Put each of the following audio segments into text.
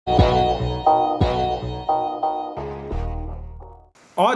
आज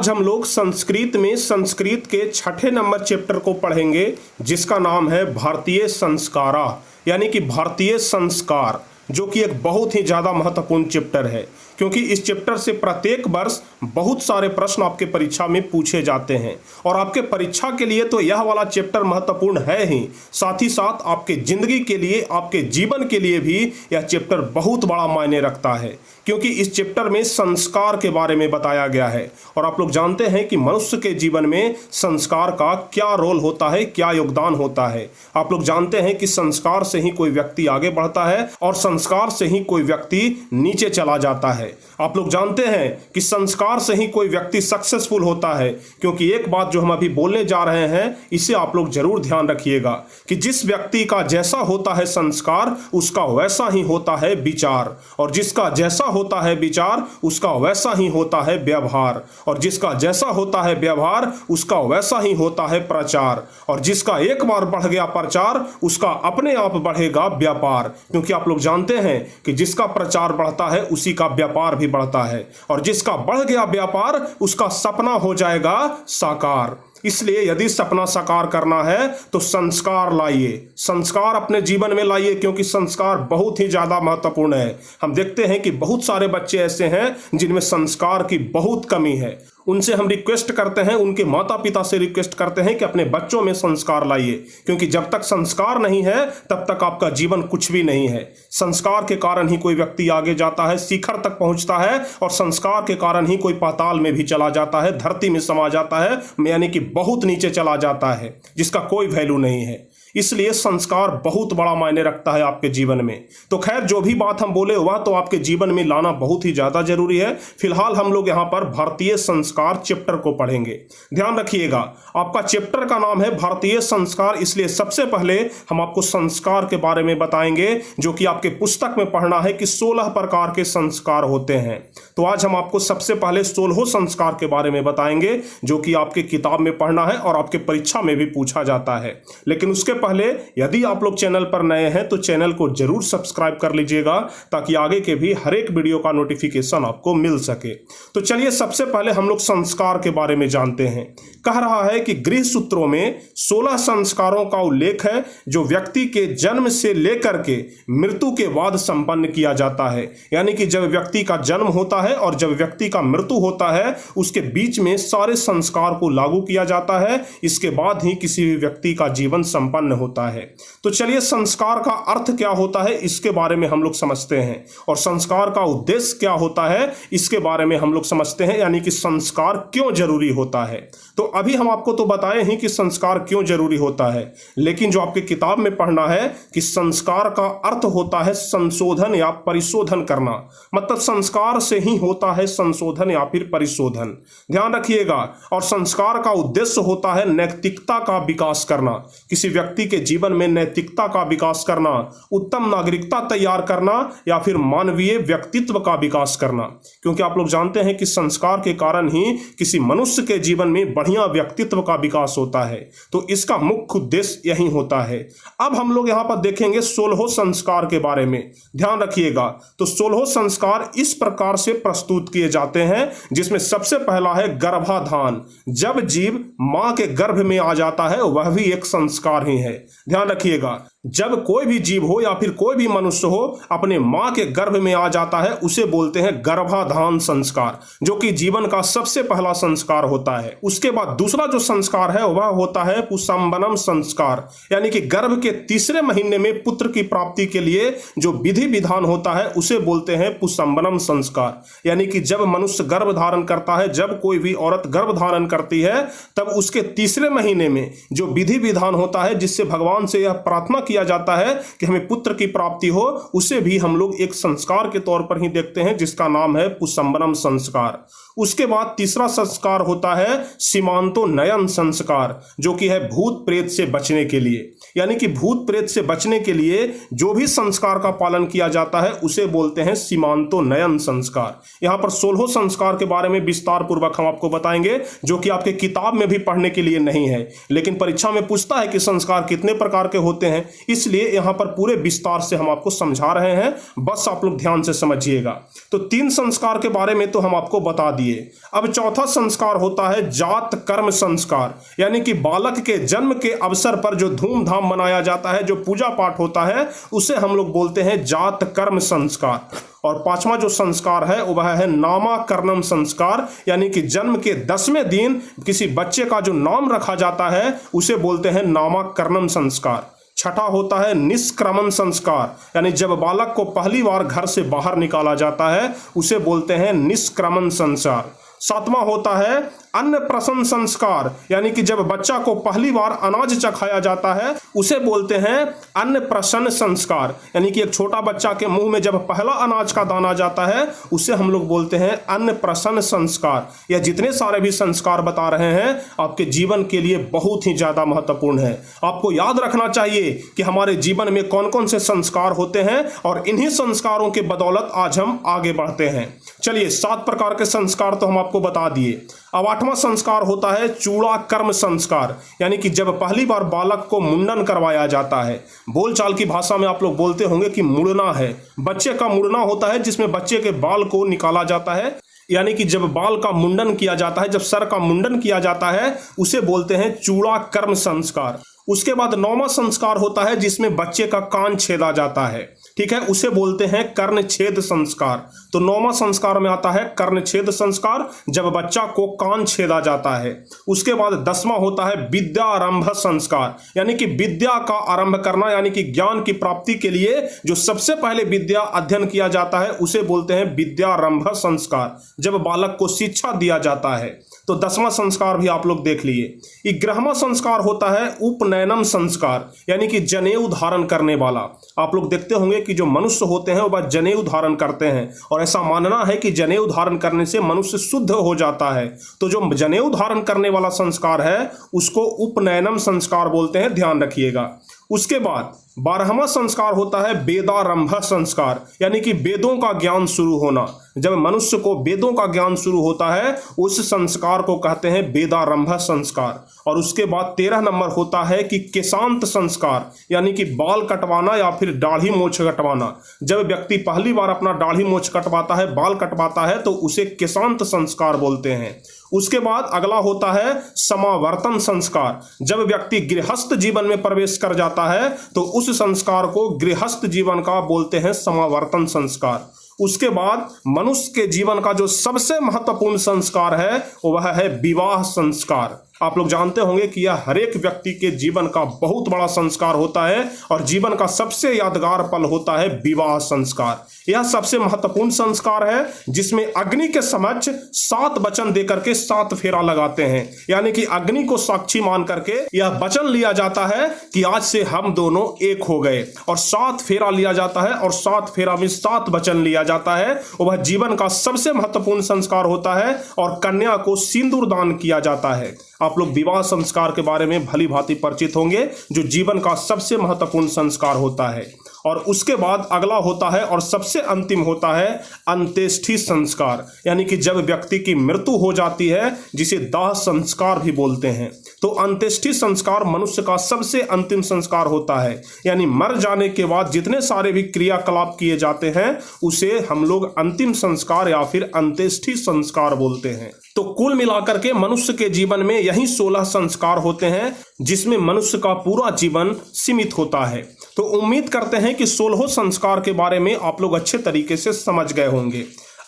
हम लोग संस्कृत में संस्कृत के छठे नंबर चैप्टर को पढ़ेंगे, जिसका नाम है भारतीय संस्कारा, यानी कि भारतीय संस्कार, जो कि एक बहुत ही ज़्यादा महत्वपूर्ण चैप्टर है, क्योंकि इस चैप्टर से प्रत्येक वर्ष बहुत सारे प्रश्न आपके परीक्षा में पूछे जाते हैं। और आपके परीक्षा के लिए तो यह वाला चैप्टर महत्वपूर्ण है ही, साथ ही साथ आपके ज़िंदगी के लिए, आपके जीवन के लिए भी यह चैप्टर बहुत बड़ा मायने रखता है, क्योंकि इस चैप्टर में संस्कार के बारे में बताया गया है। और आप लोग जानते हैं कि मनुष्य के जीवन में संस्कार का क्या रोल होता है, क्या योगदान होता है। आप लोग जानते हैं कि संस्कार से ही कोई व्यक्ति आगे बढ़ता है और संस्कार से ही कोई व्यक्ति नीचे चला जाता है। आप लोग जानते हैं कि संस्कार से ही कोई व्यक्ति सक्सेसफुल होता है, क्योंकि एक बात जो हम अभी बोलने जा रहे हैं, इसे आप लोग जरूर ध्यान रखिएगा कि जिस व्यक्ति का जैसा होता है संस्कार, उसका वैसा ही होता है विचार, और जिसका जैसा होता है विचार, उसका वैसा ही होता है व्यवहार, और जिसका जैसा होता है व्यवहार, उसका वैसा ही होता है प्रचार, और जिसका एक बार बढ़ गया प्रचार, उसका अपने आप बढ़ेगा व्यापार। क्योंकि आप लोग जानते हैं कि जिसका प्रचार बढ़ता है उसी का व्यापार भी बढ़ता है, और जिसका बढ़ गया व्यापार, उसका सपना हो जाएगा साकार। इसलिए यदि सपना साकार करना है तो संस्कार लाइए, संस्कार अपने जीवन में लाइए, क्योंकि संस्कार बहुत ही ज़्यादा महत्वपूर्ण है। हम देखते हैं कि बहुत सारे बच्चे ऐसे हैं जिनमें संस्कार की बहुत कमी है। उनसे हम रिक्वेस्ट करते हैं, उनके माता पिता से रिक्वेस्ट करते हैं कि अपने बच्चों में संस्कार लाइए, क्योंकि जब तक संस्कार नहीं है तब तक आपका जीवन कुछ भी नहीं है। संस्कार के कारण ही कोई व्यक्ति आगे जाता है, शिखर तक पहुंचता है, और संस्कार के कारण ही कोई पाताल में भी चला जाता है, धरती में समा जाता है, यानी कि बहुत नीचे चला जाता है, जिसका कोई वैल्यू नहीं है। इसलिए संस्कार बहुत बड़ा मायने रखता है आपके जीवन में। तो खैर, जो भी बात हम बोले वह तो आपके जीवन में लाना बहुत ही ज़्यादा जरूरी है। फिलहाल हम लोग यहाँ पर भारतीय संस्कार चैप्टर को पढ़ेंगे। ध्यान रखिएगा, आपका चैप्टर का नाम है भारतीय संस्कार, इसलिए सबसे पहले हम आपको संस्कार के बारे में बताएंगे, जो कि आपके पुस्तक में पढ़ना है कि 16 प्रकार के संस्कार होते हैं। तो आज हम आपको सबसे पहले 16 संस्कार के बारे में बताएंगे, जो कि आपके किताब में पढ़ना है और आपके परीक्षा में भी पूछा जाता है। लेकिन उसके पहले यदि आप लोग चैनल पर नए हैं तो चैनल को जरूर सब्सक्राइब कर लीजिएगा, ताकि आगे के भी हर एक वीडियो का नोटिफिकेशन आपको मिल सके। तो चलिए सबसे पहले हम लोग संस्कार के बारे में जानते हैं। कह रहा है कि गृह सूत्रों में 16 संस्कारों का उल्लेख है, जो व्यक्ति के जन्म से लेकर के मृत्यु के बाद संपन्न किया जाता है। यानी कि जब व्यक्ति का जन्म होता है और जब व्यक्ति का मृत्यु होता है, उसके बीच में सारे संस्कार को लागू किया जाता है। इसके बाद ही किसी भी व्यक्ति का जीवन संपन्न होता है। तो चलिए संस्कार का अर्थ क्या होता है इसके बारे में हम लोग समझते हैं, और संस्कार का उद्देश्य क्या होता है इसके बारे में हम लोग समझते हैं, यानी कि संस्कार क्यों जरूरी होता है। तो अभी हम आपको तो बताए ही कि संस्कार क्यों जरूरी होता है, लेकिन जो आपके किताब में पढ़ना है कि संस्कार का अर्थ होता है संशोधन या परिशोधन करना। मतलब संस्कार से ही होता है संशोधन या फिर परिशोधन। ध्यान रखिएगा। और संस्कार का उद्देश्य होता है नैतिकता का विकास करना, किसी व्यक्ति के जीवन में नैतिकता का विकास करना, उत्तम नागरिकता तैयार करना, या फिर मानवीय व्यक्तित्व का विकास करना। क्योंकि आप लोग जानते हैं कि संस्कार के कारण ही किसी मनुष्य के जीवन में बढ़िया व्यक्तित्व का विकास होता है। तो इसका मुख्य उद्देश्य यही होता है। अब हम लोग यहाँ पर देखेंगे 16 संस्कार के बारे में। ध्यान रखिएगा। तो 16 संस्कार इस प्रकार से प्रस्तुत किए जाते हैं, जिसमें सबसे पहला है गर्भाधान। जब जीव मां के गर्भ में आ जाता है, वह भी एक संस्कार ही है। ध्यान रखिएगा, जब कोई भी जीव हो या फिर कोई भी मनुष्य हो अपने मां के गर्भ में आ जाता है, उसे बोलते हैं गर्भाधान संस्कार, जो कि जीवन का सबसे पहला संस्कार होता है। उसके बाद दूसरा जो संस्कार है वह होता है पुष्पनम संस्कार, यानी कि गर्भ के तीसरे महीने में पुत्र की प्राप्ति के लिए जो विधि विधान होता है उसे बोलते हैं पुष्पनम संस्कार। यानी कि जब मनुष्य गर्भ धारण करता है, जब कोई भी औरत गर्भ धारण करती है, तब उसके तीसरे महीने में जो विधि विधान होता है, जिससे भगवान से यह प्रार्थना किया जाता है कि हमें पुत्र की प्राप्ति हो, उसे भी हम लोग एक संस्कार के तौर पर ही देखते हैं, जिसका नाम है पुष्पनम संस्कार। उसके बाद तीसरा संस्कार होता है सीमांतो नयन संस्कार, जो कि है भूत प्रेत से बचने के लिए। यानी कि भूत प्रेत से बचने के लिए जो भी संस्कार का पालन किया जाता है उसे बोलते हैं सीमांतो नयन संस्कार। यहाँ पर 16 संस्कार के बारे में विस्तार पूर्वक हम आपको बताएंगे, जो कि आपके किताब में भी पढ़ने के लिए नहीं है, लेकिन परीक्षा में पूछता है कि संस्कार कितने प्रकार के होते हैं। इसलिए यहाँ पर पूरे विस्तार से हम आपको समझा रहे हैं, बस आप लोग ध्यान से समझिएगा। तो 3 संस्कार के बारे में तो हम आपको बता दिए। अब चौथा संस्कार होता है जात कर्म संस्कार, यानी कि बालक के जन्म के अवसर पर जो धूमधाम मनाया जाता है, जो पूजा पाठ होता है, उसे हम लोग बोलते हैं जात कर्म संस्कार। और 5वां जो संस्कार है वह है नामकरणम संस्कार, यानी कि जन्म के 10वें दिन किसी बच्चे का जो नाम रखा जाता है उसे बोलते हैं नामकरणम संस्कार। 6ठा होता है निष्क्रमण संस्कार, यानी जब बालक को पहली बार घर से बाहर निकाला जाता है उसे बोलते हैं निष्क्रमण संस्कार। 7वां होता है अन्नप्राशन संस्कार, यानी कि जब बच्चा को पहली बार अनाज चखाया जाता है उसे बोलते हैं अन्नप्राशन संस्कार, यानी कि एक छोटा बच्चा के मुंह में जब पहला अनाज का दाना जाता है उसे हम लोग बोलते हैं अन्नप्राशन संस्कार। यह जितने सारे भी संस्कार बता रहे हैं आपके जीवन के लिए बहुत ही ज्यादा महत्वपूर्ण है। आपको याद रखना चाहिए कि हमारे जीवन में कौन कौन से संस्कार होते हैं और इन्हीं संस्कारों के बदौलत आज हम आगे बढ़ते हैं। चलिए 7 प्रकार के संस्कार तो हम आपको बता दिए। अब 8वां संस्कार होता है चूड़ा कर्म संस्कार, यानी कि जब पहली बार बालक को मुंडन करवाया जाता है। बोलचाल की भाषा में आप लोग बोलते होंगे कि मुड़ना है, बच्चे का मुड़ना होता है जिसमें बच्चे के बाल को निकाला जाता है, यानी कि जब बाल का मुंडन किया जाता है, जब सर का मुंडन किया जाता है उसे बोलते हैं चूड़ा कर्म संस्कार। उसके बाद 9वां संस्कार होता है जिसमें बच्चे का कान छेदा जाता है, ठीक है, उसे बोलते हैं कर्ण छेद संस्कार। तो 9वां संस्कार में आता है कर्ण छेद संस्कार, जब बच्चा को कान छेदा जाता है। उसके बाद 10वां होता है विद्यारंभ संस्कार, यानी कि विद्या का आरंभ करना, यानी कि ज्ञान की प्राप्ति के लिए जो सबसे पहले विद्या अध्ययन किया जाता है उसे बोलते हैं विद्यारंभ संस्कार, जब बालक को शिक्षा दिया जाता है। तो 10वां संस्कार भी आप लोग देख लिए। 11वां संस्कार होता है उपनयनम संस्कार, यानी कि जनेऊ धारण करने वाला। आप लोग देखते होंगे कि जो मनुष्य होते हैं वह जनेऊ धारण करते हैं, और ऐसा मानना है कि जनेऊ धारण करने से मनुष्य शुद्ध हो जाता है। तो जो जनेऊ धारण करने वाला संस्कार है उसको उपनयनम संस्कार बोलते हैं, ध्यान रखिएगा। उसके बाद 12वां संस्कार होता है वेदारंभ संस्कार, यानी कि वेदों का ज्ञान शुरू होना। जब मनुष्य को वेदों का ज्ञान शुरू होता है उस संस्कार को कहते हैं वेदारंभ संस्कार। और उसके बाद 13 नंबर होता है कि केशांत संस्कार, यानी कि बाल कटवाना या फिर दाढ़ी मूंछ कटवाना। जब व्यक्ति पहली बार अपना दाढ़ी मूंछ कटवाता है, बाल कटवाता है, तो उसे केशांत संस्कार बोलते हैं। उसके बाद अगला होता है समावर्तन संस्कार, जब व्यक्ति गृहस्थ जीवन में प्रवेश कर जाता है तो उस संस्कार को गृहस्थ जीवन का बोलते हैं समावर्तन संस्कार। उसके बाद मनुष्य के जीवन का जो सबसे महत्वपूर्ण संस्कार है वह है विवाह संस्कार। आप लोग जानते होंगे कि यह हर एक व्यक्ति के जीवन का बहुत बड़ा संस्कार होता है और जीवन का सबसे यादगार पल होता है विवाह संस्कार। यह सबसे महत्वपूर्ण संस्कार है जिसमें अग्नि के समक्ष 7 वचन देकर के 7 फेरा लगाते हैं, यानी कि अग्नि को साक्षी मान करके यह वचन लिया जाता है कि आज से हम दोनों एक हो गए, और 7 फेरा लिया जाता है और 7 फेरा में 7 वचन लिया जाता है। वह जीवन का सबसे महत्वपूर्ण संस्कार होता है और कन्या को सिंदूर दान किया जाता है। आप लोग विवाह संस्कार के बारे में भली भांति परिचित होंगे, जो जीवन का सबसे महत्वपूर्ण संस्कार होता है। और उसके बाद अगला होता है और सबसे अंतिम होता है अंत्येष्टि संस्कार, यानी कि जब व्यक्ति की मृत्यु हो जाती है, जिसे दाह संस्कार भी बोलते हैं। तो अंत्येष्टि संस्कार मनुष्य का सबसे अंतिम संस्कार होता है, यानी मर जाने के बाद जितने सारे भी क्रियाकलाप किए जाते हैं उसे हम लोग अंतिम संस्कार या फिर अंत्येष्टि संस्कार बोलते हैं। तो कुल मिलाकर के मनुष्य के जीवन में यही 16 संस्कार होते हैं जिसमें मनुष्य का पूरा जीवन सीमित होता है। तो उम्मीद करते हैं कि 16 संस्कार के बारे में आप लोग अच्छे तरीके से समझ गए होंगे।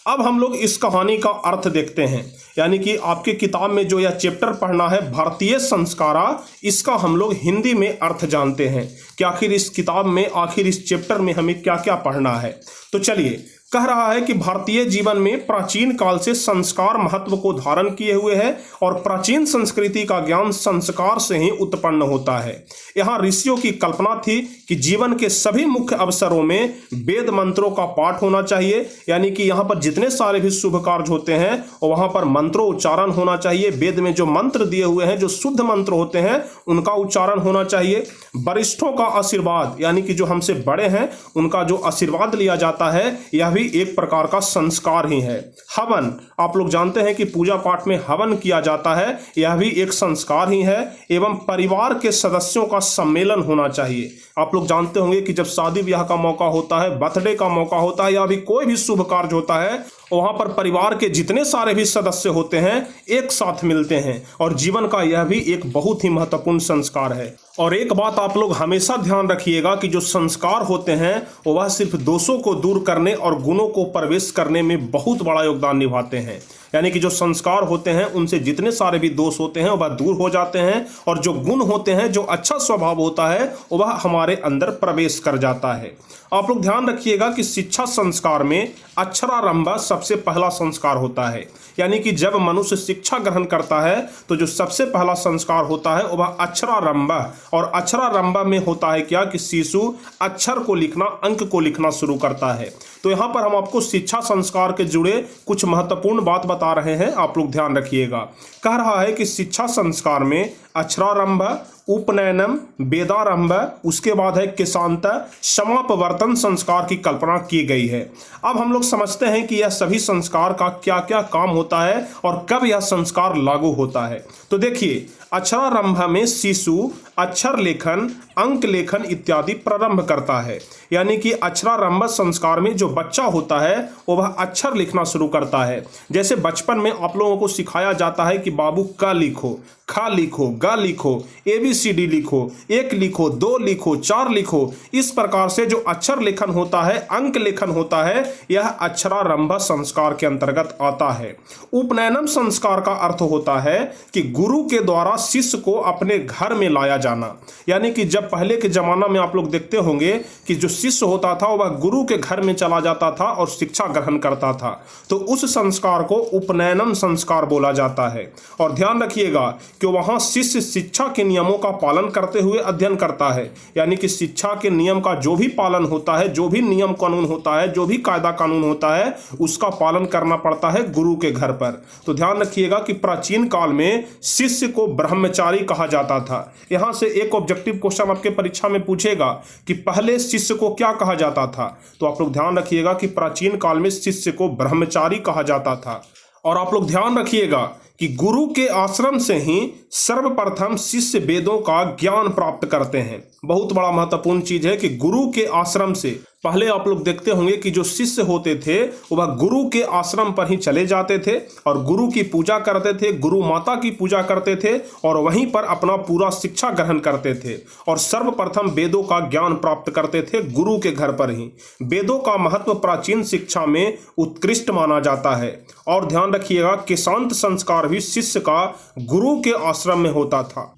अब हम लोग इस कहानी का अर्थ देखते हैं, यानी कि आपके किताब में जो यह चैप्टर पढ़ना है भारतीय संस्कारा, इसका हम लोग हिंदी में अर्थ जानते हैं कि आखिर इस किताब में, आखिर इस चैप्टर में हमें क्या क्या पढ़ना है। तो चलिए, कह रहा है कि भारतीय जीवन में प्राचीन काल से संस्कार महत्व को धारण किए हुए है और प्राचीन संस्कृति का ज्ञान संस्कार से ही उत्पन्न होता है। यहाँ ऋषियों की कल्पना थी कि जीवन के सभी मुख्य अवसरों में वेद मंत्रों का पाठ होना चाहिए, यानी कि यहाँ पर जितने सारे भी शुभ कार्य होते हैं वहाँ पर मंत्रों उच्चारण होना चाहिए। वेद में जो मंत्र दिए हुए हैं, जो शुद्ध मंत्र होते हैं, उनका उच्चारण होना चाहिए। वरिष्ठों का आशीर्वाद, यानी कि जो हमसे बड़े हैं उनका जो आशीर्वाद लिया जाता है, यह भी एक प्रकार का संस्कार ही है। हवन, आप लोग जानते हैं कि पूजा पाठ में हवन किया जाता है, यह भी एक संस्कार ही है। एवं परिवार के सदस्यों का सम्मेलन होना चाहिए, आप लोग जानते होंगे कि जब शादी ब्याह का मौका होता है, बर्थडे का मौका होता है या भी कोई भी शुभ कार्य होता है, वहां पर परिवार के जितने सारे भी सदस्य होते हैं एक साथ मिलते हैं और जीवन का यह भी एक बहुत ही महत्वपूर्ण संस्कार है। और एक बात आप लोग हमेशा ध्यान रखिएगा कि जो संस्कार होते हैं वह सिर्फ दोषों को दूर करने और गुणों को प्रवेश करने में बहुत बड़ा योगदान निभाते हैं। यानी कि जो संस्कार होते हैं उनसे जितने सारे भी दोष होते हैं वह दूर हो जाते हैं और जो गुण होते हैं, जो अच्छा स्वभाव होता है, वह हमारे अंदर प्रवेश कर जाता है। आप लोग ध्यान रखिएगा कि शिक्षा संस्कार में अक्षरारंभ सबसे पहला संस्कार होता है। यानी कि जब मनुष्य शिक्षा ग्रहण करता है तो जो सबसे पहला संस्कार होता है वह अक्षरारंभ, और अक्षरारंभ में होता है क्या कि शिशु अक्षर को लिखना, अंक को लिखना शुरू करता है। तो यहाँ पर हम आपको शिक्षा संस्कार के जुड़े कुछ महत्वपूर्ण बात बता रहे हैं, आप लोग ध्यान रखिएगा। कह रहा है कि शिक्षा संस्कार में अक्षरारंभ, उपनयनम, वेदारंभ, उसके बाद है केशांत, समापवर्तन संस्कार की कल्पना की गई है। अब हम लोग समझते हैं कि यह सभी संस्कार का क्या क्या काम होता है और कब यह संस्कार लागू होता है। तो देखिए, अक्षरारंभ में शिशु अक्षर लेखन, अंक लेखन इत्यादि प्रारंभ करता है। यानी कि अक्षरारंभ संस्कार में जो बच्चा होता है वह अक्षर लिखना शुरू करता है। जैसे बचपन में आप लोगों को सिखाया जाता है कि बाबू क लिखो, ख लिखो, ग लिखो, ABCD लिखो, 1 लिखो, 2 लिखो, 4 लिखो। इस प्रकार से जो अक्षर लेखन होता है, अंक लेखन होता है, यह अक्षरारंभ संस्कार के अंतर्गत आता है। उपनयनम संस्कार का अर्थ होता है कि गुरु के द्वारा शिष्य को अपने घर में लाया जाना। यानी कि जब पहले के जमाना में आप लोग देखते होंगे कि जो शिष्य होता था वह गुरु के घर में चला जाता था और शिक्षा ग्रहण करता था, तो उस संस्कार को उपनयनम संस्कार बोला जाता है। और ध्यान रखिएगा कि वहां शिष्य शिक्षा के नियमों का पालन करते हुए अध्ययन करता है। यानी कि शिक्षा के नियम का जो भी पालन होता है, जो भी नियम कानून होता है, जो भी कायदा कानून होता है, उसका पालन करना पड़ता है गुरु के घर पर। तो ध्यान रखिएगा कि प्राचीन काल में शिष्य को ब्रह्मचारी कहा जाता था। यहां से एक ऑब्जेक्टिव क्वेश्चन आपके परीक्षा में पूछेगा कि पहले शिष्य को क्या कहा जाता था। तो आप लोग ध्यान रखिएगा कि प्राचीन काल में शिष्य को ब्रह्मचारी कहा जाता था। और आप लोग ध्यान रखिएगा कि गुरु के आश्रम से ही सर्वप्रथम शिष्य वेदों का ज्ञान प्राप्त करते हैं। बहुत बड़ा महत्वपूर्ण चीज है कि गुरु के आश्रम से पहले आप लोग देखते होंगे कि जो शिष्य होते थे वह गुरु के आश्रम पर ही चले जाते थे और गुरु की पूजा करते थे, गुरु माता की पूजा करते थे और वहीं पर अपना पूरा शिक्षा ग्रहण करते थे और सर्वप्रथम वेदों का ज्ञान प्राप्त करते थे गुरु के घर पर ही। वेदों का महत्व प्राचीन शिक्षा में उत्कृष्ट माना जाता है। और ध्यान रखिएगा, केशांत संस्कार भी शिष्य का गुरु के आश्रम में होता था।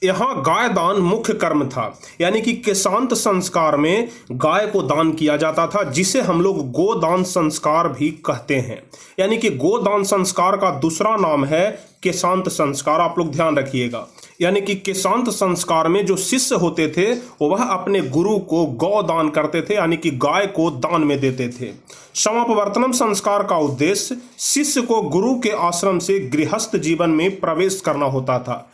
यहाँ गाय दान मुख्य कर्म था। यानी कि केशांत संस्कार में गाय को दान किया जाता था, जिसे हम लोग गोदान संस्कार भी कहते हैं। यानी कि गोदान संस्कार का दूसरा नाम है केशांत संस्कार। आप लोग ध्यान रखिएगा। यानी कि केशांत संस्कार में जो शिष्य होते थे वह अपने गुरु को गौ दान करते थे, यानी कि गाय को दान में देते थे। समापवर्तनम संस्कार का उद्देश्य शिष्य को गुरु के आश्रम से गृहस्थ जीवन में प्रवेश करना होता था।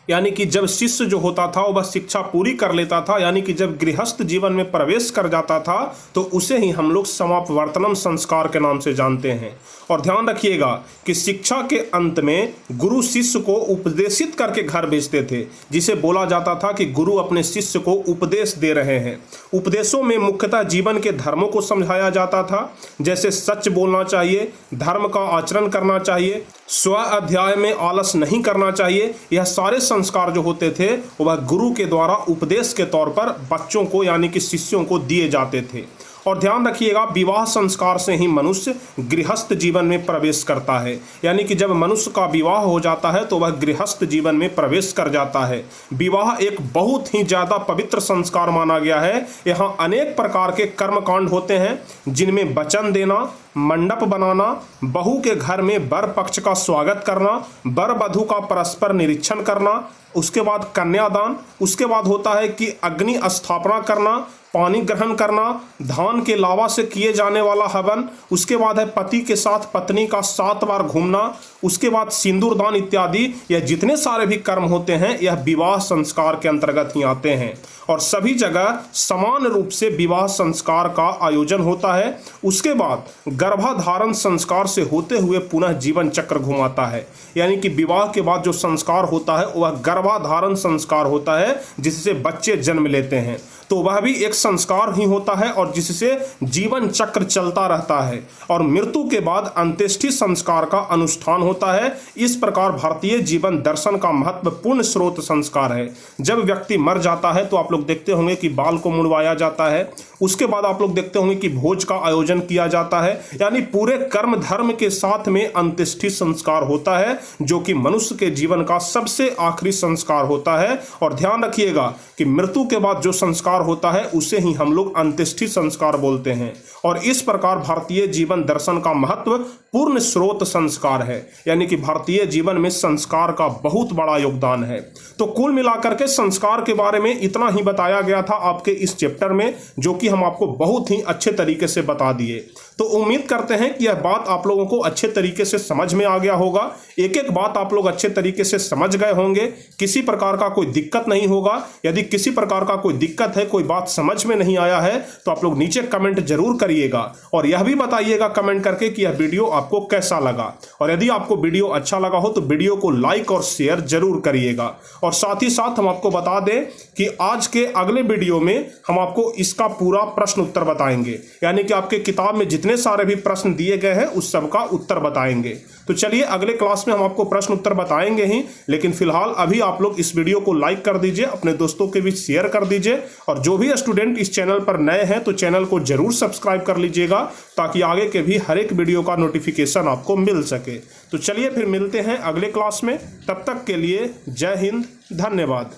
यानी कि जब शिष्य जो होता था वह शिक्षा पूरी कर लेता था, यानी कि जब गृहस्थ जीवन में प्रवेश कर जाता था तो उसे ही हम लोग समापवर्तनम संस्कार के नाम से जानते हैं। और ध्यान रखिएगा कि शिक्षा के अंत में गुरु शिष्य को उपदेशित करके घर भेजते थे, जिसे बोला जाता था कि गुरु अपने शिष्य को उपदेश दे रहे हैं। उपदेशों में मुख्यतः जीवन के धर्मों को समझाया जाता था, जैसे सच बोलना चाहिए, धर्म का आचरण करना चाहिए, स्व अध्याय में आलस नहीं करना चाहिए। यह सारे संस्कार जो होते थे वह गुरु के द्वारा उपदेश के तौर पर बच्चों को यानी कि शिष्यों को दिए जाते थे। और ध्यान रखिएगा, विवाह संस्कार से ही मनुष्य गृहस्थ जीवन में प्रवेश करता है। यानी कि जब मनुष्य का विवाह हो जाता है तो वह गृहस्थ जीवन में प्रवेश कर जाता है। विवाह एक बहुत ही ज़्यादा पवित्र संस्कार माना गया है। यहाँ अनेक प्रकार के कर्मकांड होते हैं, जिनमें वचन देना, मंडप बनाना, बहू के घर में वर पक्ष का स्वागत करना, वर वधू का परस्पर निरीक्षण करना, उसके बाद कन्यादान, उसके बाद होता है कि अग्नि स्थापना करना, पानी ग्रहण करना, धान के लावा से किए जाने वाला हवन, उसके बाद है पति के साथ पत्नी का 7 बार घूमना, उसके बाद सिंदूर दान इत्यादि। यह जितने सारे भी कर्म होते हैं यह विवाह संस्कार के अंतर्गत ही आते हैं और सभी जगह समान रूप से विवाह संस्कार का आयोजन होता है। उसके बाद गर्भाधारण संस्कार से होते हुए पुनः जीवन चक्र घुमाता है। यानी कि विवाह के बाद जो संस्कार होता है वह गर्भाधारण संस्कार होता है, जिससे बच्चे जन्म लेते हैं। तो वह भी एक संस्कार ही होता है और जिससे जीवन चक्र चलता रहता है और मृत्यु के बाद अंत्येष्टि संस्कार का अनुष्ठान होता है। इस प्रकार भारतीय जीवन दर्शन का महत्वपूर्ण स्रोत संस्कार है। जब व्यक्ति मर जाता है तो आप लोग देखते होंगे कि बाल को मुड़वाया जाता है, उसके बाद आप लोग देखते होंगे कि भोज का आयोजन किया जाता है, यानी पूरे कर्म धर्म के साथ में अंत्येष्टि संस्कार होता है जो कि मनुष्य के जीवन का सबसे आखिरी संस्कार होता है। और ध्यान रखिएगा कि मृत्यु के बाद जो संस्कार होता है उसे ही हम लोग अंत्येष्टि संस्कार बोलते हैं। और इस प्रकार भारतीय जीवन दर्शन का महत्वपूर्ण स्रोत संस्कार है, यानी कि भारतीय जीवन में संस्कार का बहुत बड़ा योगदान है। तो कुल मिलाकर के संस्कार के बारे में इतना ही बताया गया था आपके इस चैप्टर में, जो कि हम आपको बहुत ही अच्छे तरीके से बता दिए। तो उम्मीद करते हैं कि यह बात आप लोगों को अच्छे तरीके से समझ में आ गया होगा। एक एक बात आप लोग अच्छे तरीके से समझ गए होंगे, किसी प्रकार का कोई दिक्कत नहीं होगा। यदि किसी प्रकार का कोई दिक्कत है, कोई बात समझ में नहीं आया है, तो आप लोग नीचे कमेंट जरूर करिएगा और यह भी बताइएगा कमेंट करके कि यह वीडियो आपको कैसा लगा। और यदि आपको वीडियो अच्छा लगा हो तो वीडियो को लाइक और शेयर जरूर करिएगा। और साथ ही साथ हम आपको बता दें कि आज के अगले वीडियो में हम आपको इसका पूरा प्रश्न उत्तर बताएंगे, यानी कि आपके किताब में जितने सारे भी प्रश्न दिए गए हैं उस सब का उत्तर बताएंगे। तो चलिए अगले क्लास में हम आपको प्रश्न उत्तर बताएंगे ही, लेकिन फिलहाल अभी आप लोग इस वीडियो को लाइक कर दीजिए, अपने दोस्तों के बीच शेयर कर दीजिए और जो भी स्टूडेंट इस चैनल पर नए हैं तो चैनल को जरूर सब्सक्राइब कर लीजिएगा ताकि आगे के भी हर एक वीडियो का नोटिफिकेशन आपको मिल सके। तो चलिए फिर मिलते हैं अगले क्लास में, तब तक के लिए जय हिंद, धन्यवाद।